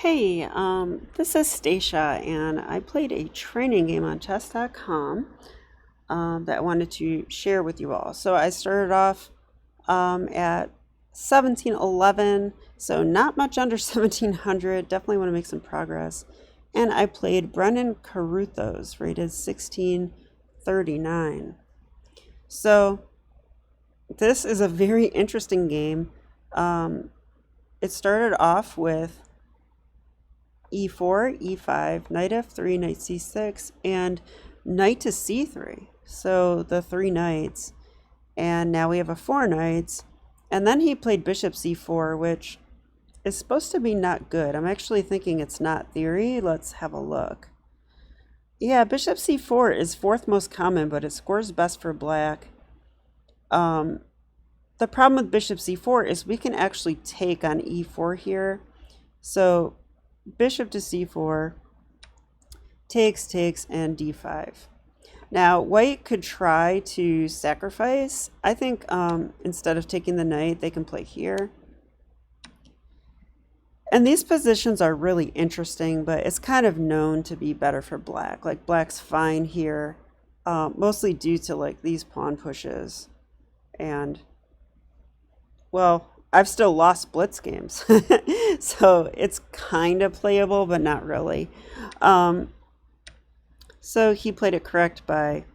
Hey, this is Stacia, and I played a training game on chess.com that I wanted to share with you all. So I started off at 1711, so not much under 1700. Definitely want to make some progress. And I played Brendan Caruthos, rated 1639. So this is a very interesting game. It started off with e4, e5, knight f3, knight c6, and knight to c3. So the three knights. And now we have a four knights. And then he played bishop c4, which is supposed to be not good. I'm actually thinking it's not theory. Let's have a look. Yeah, bishop c4 is fourth most common, but it scores best for black. The problem with bishop c4 is we can actually take on e4 here. So bishop to c4, takes, and d5. Now, white could try to sacrifice. I think instead of taking the knight, they can play here. And these positions are really interesting, but it's kind of known to be better for black. Like, black's fine here, mostly due to, like, these pawn pushes. And, well, I've still lost blitz games, so it's kind of playable, but not really. So he played it correct by,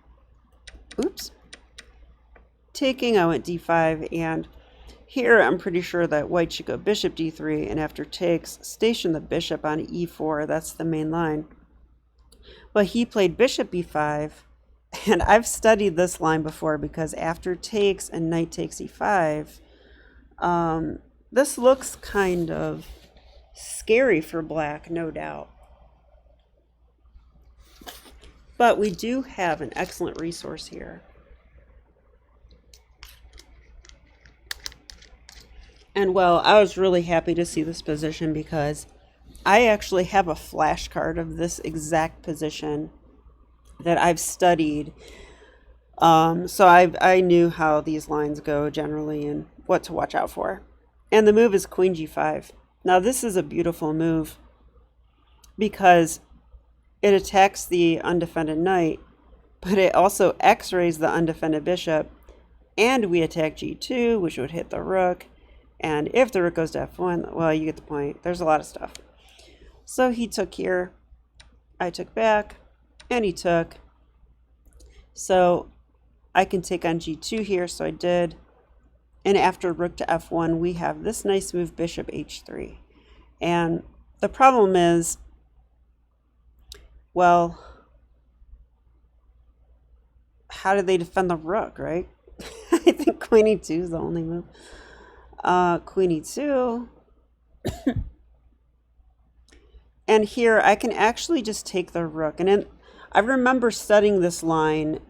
taking. I went d5, and here I'm pretty sure that white should go bishop d3, and after takes, station the bishop on e4. That's the main line. But he played bishop b5, and I've studied this line before because after takes and knight takes e5, this looks kind of scary for black, no doubt. But we do have an excellent resource here. And well, I was really happy to see this position because I actually have a flashcard of this exact position that I've studied. So I knew how these lines go generally and what to watch out for. And the move is queen g5. Now this is a beautiful move because it attacks the undefended knight, but it also x-rays the undefended bishop, and we attack g2, which would hit the rook. And if the rook goes to f1, well, you get the point. There's a lot of stuff. So he took here, I took back, and he took. So I can take on g2 here, so I did. And after rook to f1, we have this nice move, bishop h3. And the problem is, well, how do they defend the rook, right? I think queen e2 is the only move. Queen e2. And here I can actually just take the rook. And then I remember studying this line,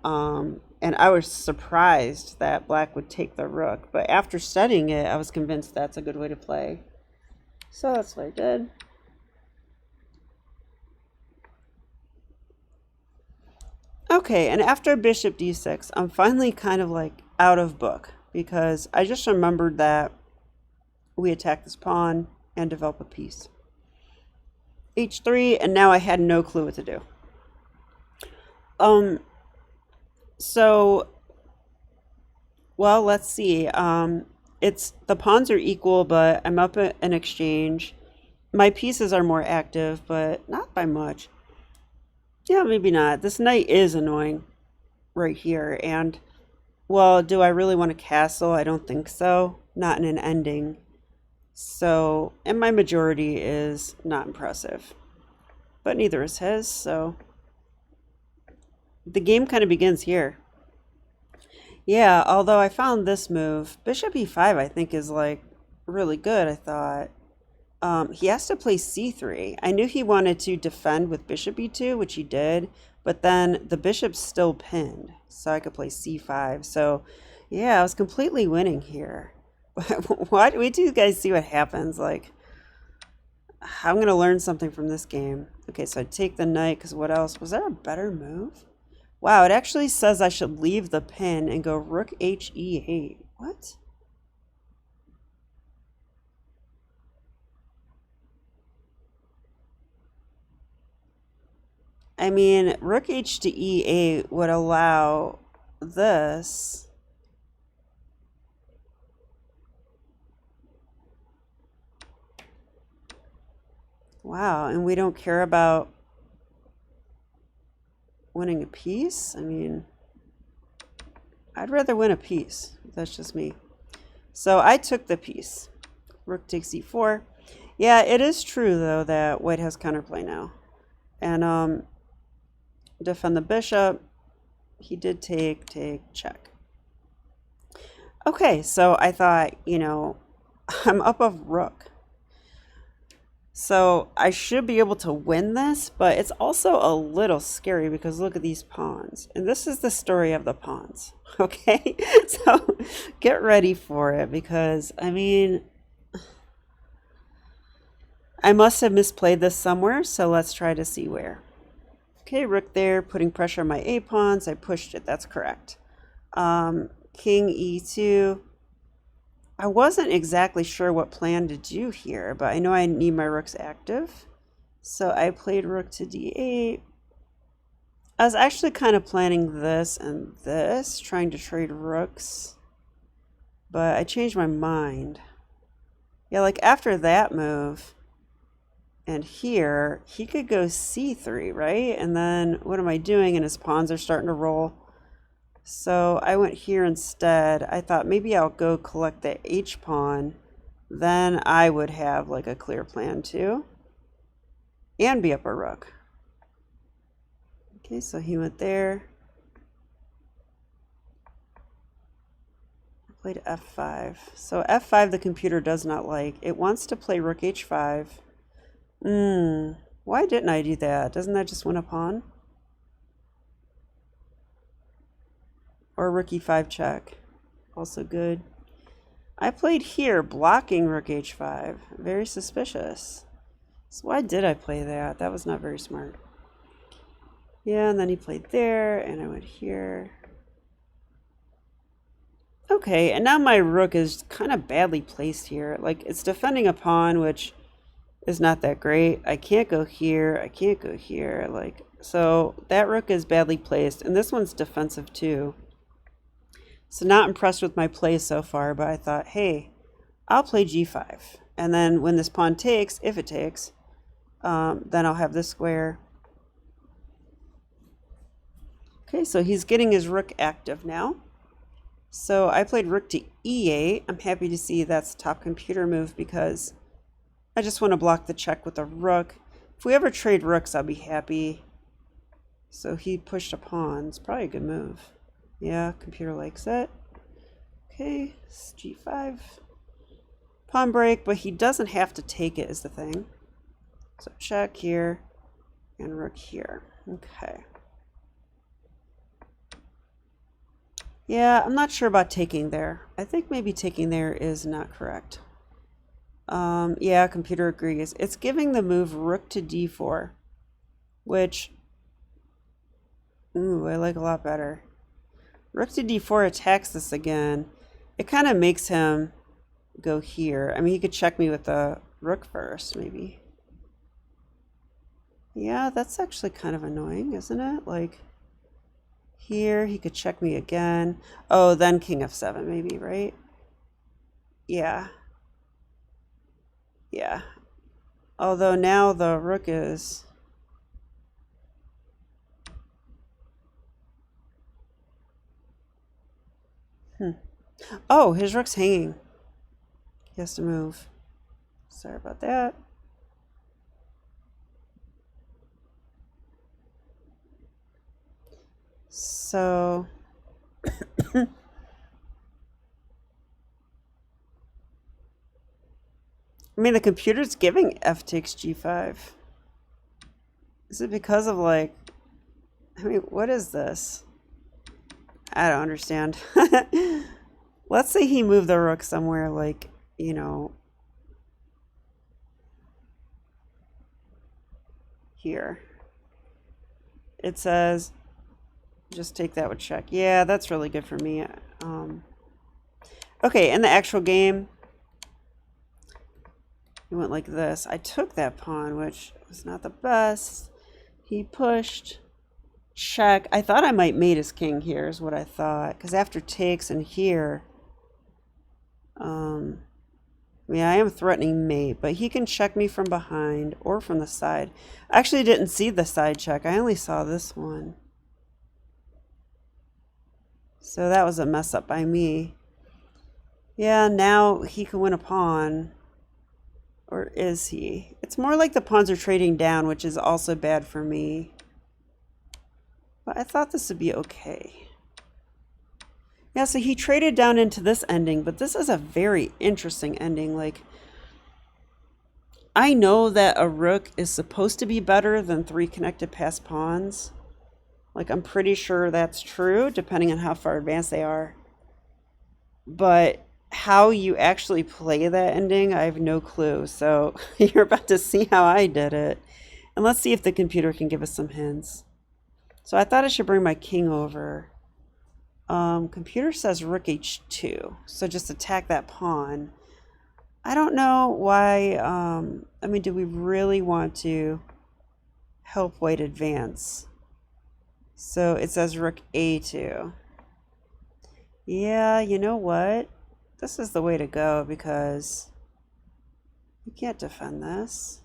and I was surprised that black would take the rook. But after studying it, I was convinced that's a good way to play. So that's what I did. Okay, and after bishop d6, I'm finally kind of like out of book because I just remembered that we attack this pawn and develop a piece. h3, and now I had no clue what to do. So, well, let's see. It's the pawns are equal, but I'm up an exchange. My pieces are more active, but not by much. Yeah, maybe not. This knight is annoying right here. And, well, do I really want a castle? I don't think so. Not in an ending. So, and my majority is not impressive. But neither is his, so the game kind of begins here. Yeah, although I found this move, bishop e5, I think is like really good, I thought. He has to play c3. I knew he wanted to defend with bishop e2, which he did, but then the bishop's still pinned, so I could play c5. So, yeah, I was completely winning here. Wait till you guys see what happens. Like, I'm going to learn something from this game. Okay, so I take the knight, because what else? Was there a better move? Wow, it actually says I should leave the pin and go rook h e8. What? I mean, rook h to e8 would allow this. Wow, and we don't care about winning a piece? I mean, I'd rather win a piece. That's just me. So I took the piece. Rook takes e4. Yeah, it is true, though, that white has counterplay now. And defend the bishop. He did take, check. Okay, so I thought, you know, I'm up of rook. So I should be able to win this, but it's also a little scary because look at these pawns. And this is the story of the pawns, okay? So get ready for it because, I mean, I must have misplayed this somewhere, so let's try to see where. Okay, rook there, putting pressure on my a pawns. I pushed it, that's correct. King e2. I wasn't exactly sure what plan to do here, but I know I need my rooks active. So I played rook to d8. I was actually kind of planning this and this, trying to trade rooks. But I changed my mind. Yeah, like after that move and here, he could go c3, right? And then what am I doing? And his pawns are starting to roll. So I went here instead. I thought maybe I'll go collect the h pawn. Then I would have like a clear plan too. And be up a rook. Okay, so he went there. I played f5. So f5 the computer does not like. It wants to play rook h5. Why didn't I do that? Doesn't that just win a pawn? Or rook e5 check. Also good. I played here, blocking rook h5. Very suspicious. So why did I play that? That was not very smart. Yeah, and then he played there, and I went here. Okay, and now my rook is kind of badly placed here. Like, it's defending a pawn, which is not that great. I can't go here. I can't go here. Like, so that rook is badly placed, and this one's defensive too. So not impressed with my play so far, but I thought, hey, I'll play g5. And then when this pawn takes, if it takes, then I'll have this square. Okay, so he's getting his rook active now. So I played rook to e8. I'm happy to see that's the top computer move because I just want to block the check with a rook. If we ever trade rooks, I'll be happy. So he pushed a pawn. It's probably a good move. Yeah, computer likes it. Okay, it's g5. Pawn break, but he doesn't have to take it is the thing. So check here and rook here. Okay. Yeah, I'm not sure about taking there. I think maybe taking there is not correct. Yeah, computer agrees. It's giving the move rook to d4, which, I like a lot better. Rook to d4 attacks this again. It kind of makes him go here. I mean, he could check me with the rook first, maybe. Yeah, that's actually kind of annoying, isn't it? Like, here, he could check me again. Oh, then king f7, maybe, right? Yeah. Yeah. Although now the rook is... Oh, his rook's hanging. He has to move. Sorry about that. So... I mean, the computer's giving f takes g5. Is it because of, like... I mean, what is this? I don't understand. Let's say he moved the rook somewhere, like, you know, here. It says, just take that with check. Yeah, that's really good for me. Okay, in the actual game, it went like this. I took that pawn, which was not the best. He pushed. Check. I thought I might mate his king here is what I thought. Because after takes and here, I mean, I am threatening mate, but he can check me from behind or from the side. I actually didn't see the side check. I only saw this one. So that was a mess up by me. Yeah, now he can win a pawn. Or is he? It's more like the pawns are trading down, which is also bad for me. But I thought this would be okay. Yeah, so he traded down into this ending, but this is a very interesting ending. Like, I know that a rook is supposed to be better than 3 connected passed pawns. Like, I'm pretty sure that's true, depending on how far advanced they are. But how you actually play that ending, I have no clue. So you're about to see how I did it. And let's see if the computer can give us some hints. So I thought I should bring my king over. Computer says rook h2. So just attack that pawn. I don't know why, I mean, do we really want to help white advance? So it says rook a2. Yeah, you know what? This is the way to go because you can't defend this.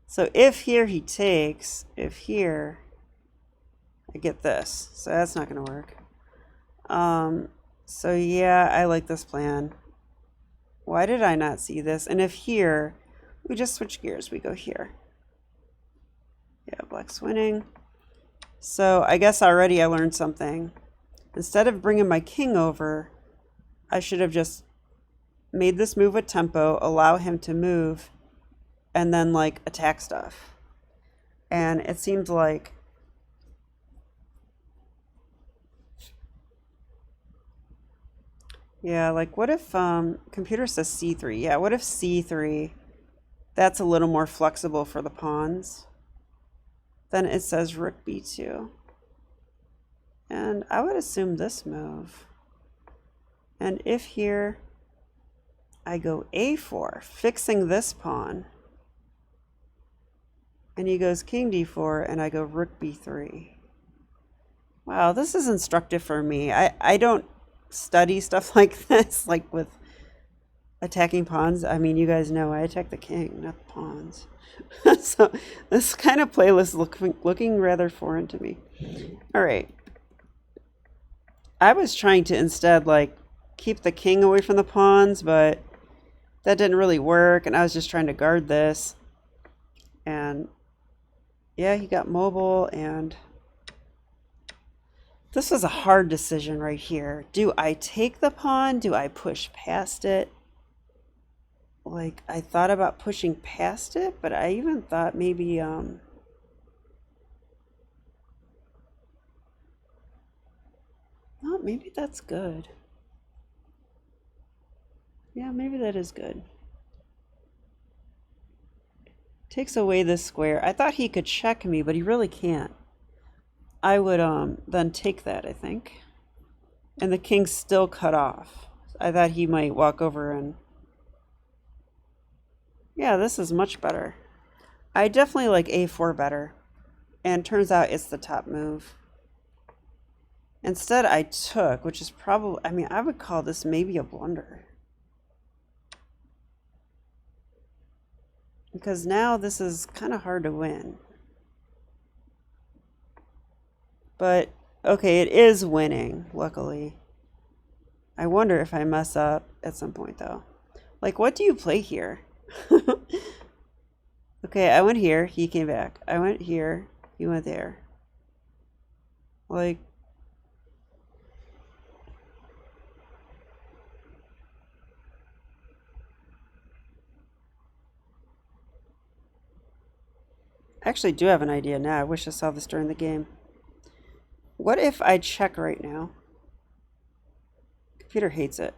So if here he takes, if here I get this, so that's not going to work. So yeah, I like this plan. Why did I not see this? And if here, we just switch gears, we go here. Yeah, black's winning. So I guess already I learned something. Instead of bringing my king over, I should have just made this move with tempo, allow him to move, and then like attack stuff. And it seemed like yeah, like what if computer says c3? Yeah, what if c3? That's a little more flexible for the pawns. Then it says rook b2. And I would assume this move. And if here I go a4, fixing this pawn, and he goes king d4, and I go rook b3. Wow, this is instructive for me. I don't study stuff like this, like with attacking pawns. I mean, you guys know I attack the king, not the pawns. So this kind of playlist looking rather foreign to me. All right. I was trying to instead like keep the king away from the pawns, but that didn't really work, and I was just trying to guard this. And yeah, he got mobile, and this was a hard decision right here. Do I take the pawn? Do I push past it? Like, I thought about pushing past it, but I even thought maybe no, maybe that's good. Yeah, maybe that is good. Takes away this square. I thought he could check me, but he really can't. I would then take that, I think. And the king's still cut off. I thought he might walk over and yeah, this is much better. I definitely like a4 better. And turns out it's the top move. Instead I took, which is probably, I mean, I would call this maybe a blunder. Because now this is kind of hard to win. But, okay, it is winning, luckily. I wonder if I mess up at some point, though. Like, what do you play here? Okay, I went here, he came back. I went here, he went there. Like, I actually do have an idea now. I wish I saw this during the game. What if I check right now? Computer hates it.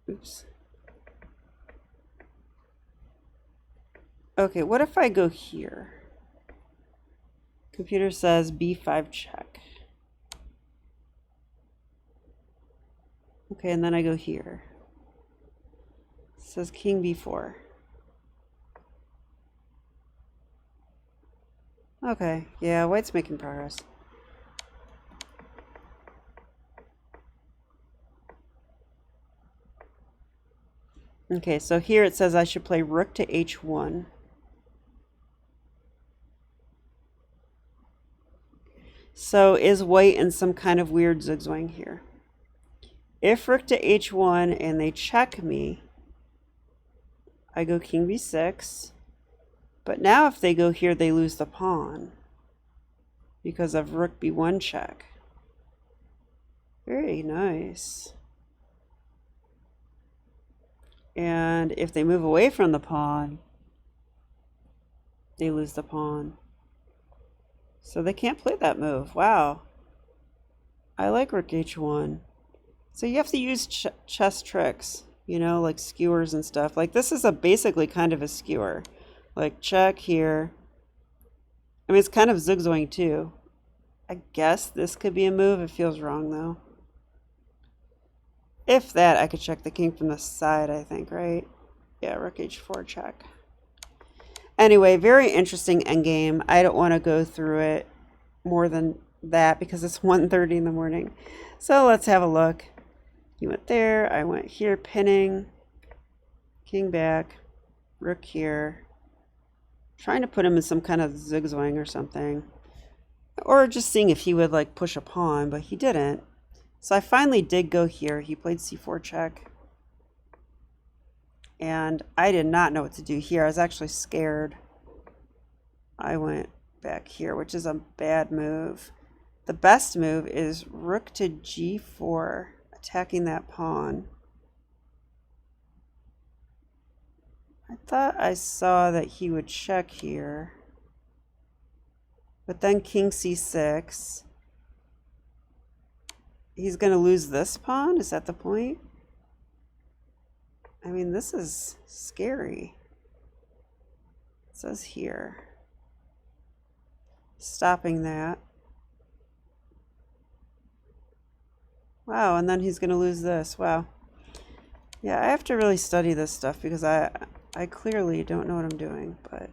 Oops. Okay, what if I go here? Computer says b5 check. Okay, and then I go here. It says king b4. Okay, yeah, white's making progress. Okay, so here it says I should play rook to h1. So is white in some kind of weird zigzag here? If rook to h1 and they check me, I go king b6. But now if they go here, they lose the pawn because of rook b1 check. Very nice. And if they move away from the pawn, they lose the pawn. So they can't play that move. Wow. I like rook h1. So you have to use chess tricks, you know, like skewers and stuff. Like this is basically kind of a skewer. Like check here. I mean, it's kind of zigzagging too. I guess this could be a move. It feels wrong though. If that, I could check the king from the side, I think, right? Yeah, rook h4 check. Anyway, very interesting endgame. I don't want to go through it more than that because it's 1:30 in the morning. So let's have a look. He went there, I went here, pinning, king back, rook here. Trying to put him in some kind of zigzag or something. Or just seeing if he would like push a pawn, but he didn't. So I finally did go here. He played c4 check. And I did not know what to do here. I was actually scared. I went back here, which is a bad move. The best move is rook to g4, attacking that pawn. I thought I saw that he would check here. But then king c6. He's going to lose this pawn? Is that the point? I mean, this is scary. It says here. Stopping that. Wow, and then he's going to lose this. Wow. Yeah, I have to really study this stuff because I clearly don't know what I'm doing, but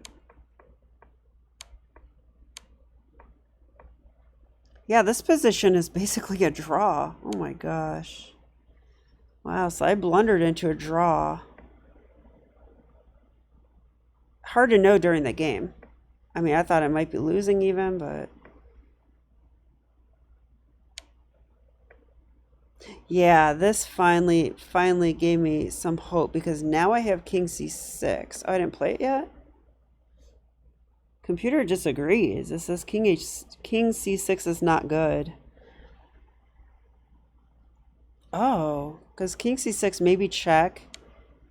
yeah, this position is basically a draw. Oh my gosh. Wow, so I blundered into a draw. Hard to know during the game. I mean, I thought I might be losing even, but yeah, this finally gave me some hope because now I have king c6. Oh, I didn't play it yet? Computer disagrees. It says king c6 is not good. Oh, because king c6 maybe check,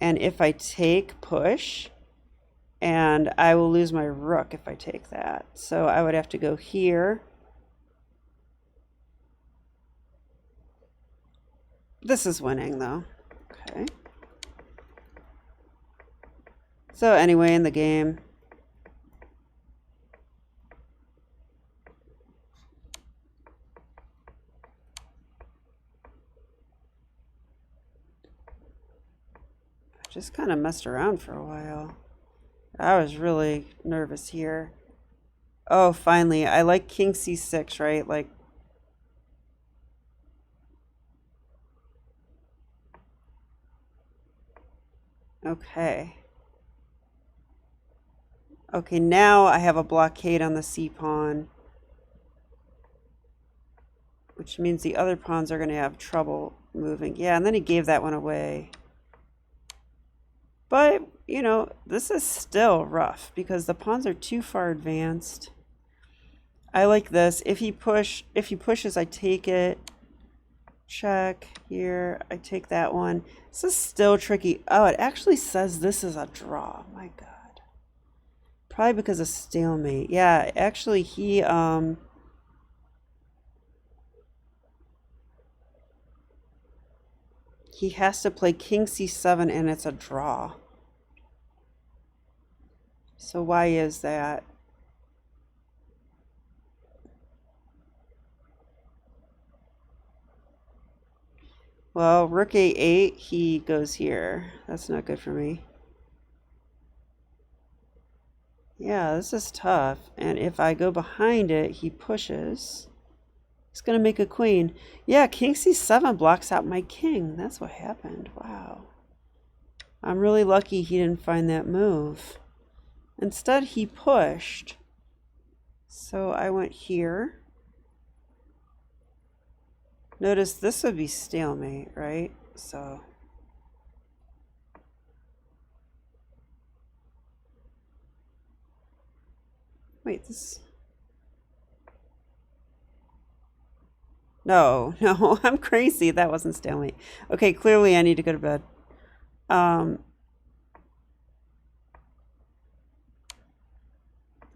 and if I take, push, and I will lose my rook if I take that. So I would have to go here. This is winning though. Okay. So anyway, in the game, I just kind of messed around for a while. I was really nervous here. Oh, finally, I like king c6, right? Like, okay. Okay, now I have a blockade on the c pawn, which means the other pawns are going to have trouble moving. Yeah, and then he gave that one away. But, you know, this is still rough because the pawns are too far advanced. I like this. If he pushes, I take it. Check here. I take that one. This is still tricky. Oh, it actually says this is a draw. My God. Probably because of stalemate. Yeah, actually he has to play king c7 and it's a draw. So why is that? Well, rook a8, he goes here. That's not good for me. Yeah, this is tough. And if I go behind it, he pushes. He's going to make a queen. Yeah, king c7 blocks out my king. That's what happened. Wow. I'm really lucky he didn't find that move. Instead, he pushed. So I went here. Notice this would be stalemate, right? So wait, this... No, no, I'm crazy. That wasn't stalemate. Okay, clearly I need to go to bed.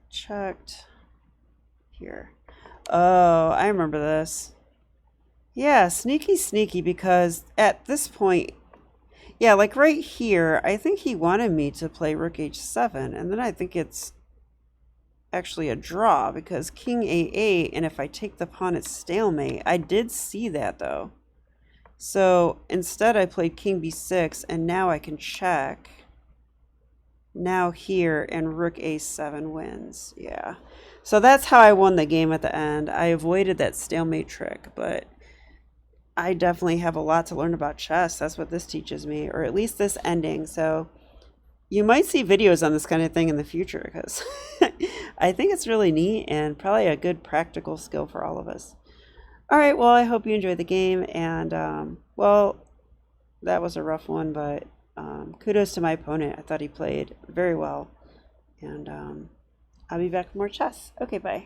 Checked here. Oh, I remember this. Yeah, sneaky, because at this point, yeah, like right here, I think he wanted me to play rook h7, and then I think it's actually a draw because king a8, and if I take the pawn, it's stalemate. I did see that though. So instead I played king b6, and now I can check. Now here, and rook a7 wins. Yeah. So that's how I won the game at the end. I avoided that stalemate trick, but I definitely have a lot to learn about chess. That's what this teaches me, or at least this ending. So you might see videos on this kind of thing in the future because I think it's really neat and probably a good practical skill for all of us. All right, well, I hope you enjoyed the game. And, well, that was a rough one, but kudos to my opponent. I thought he played very well. And I'll be back for more chess. Okay, bye.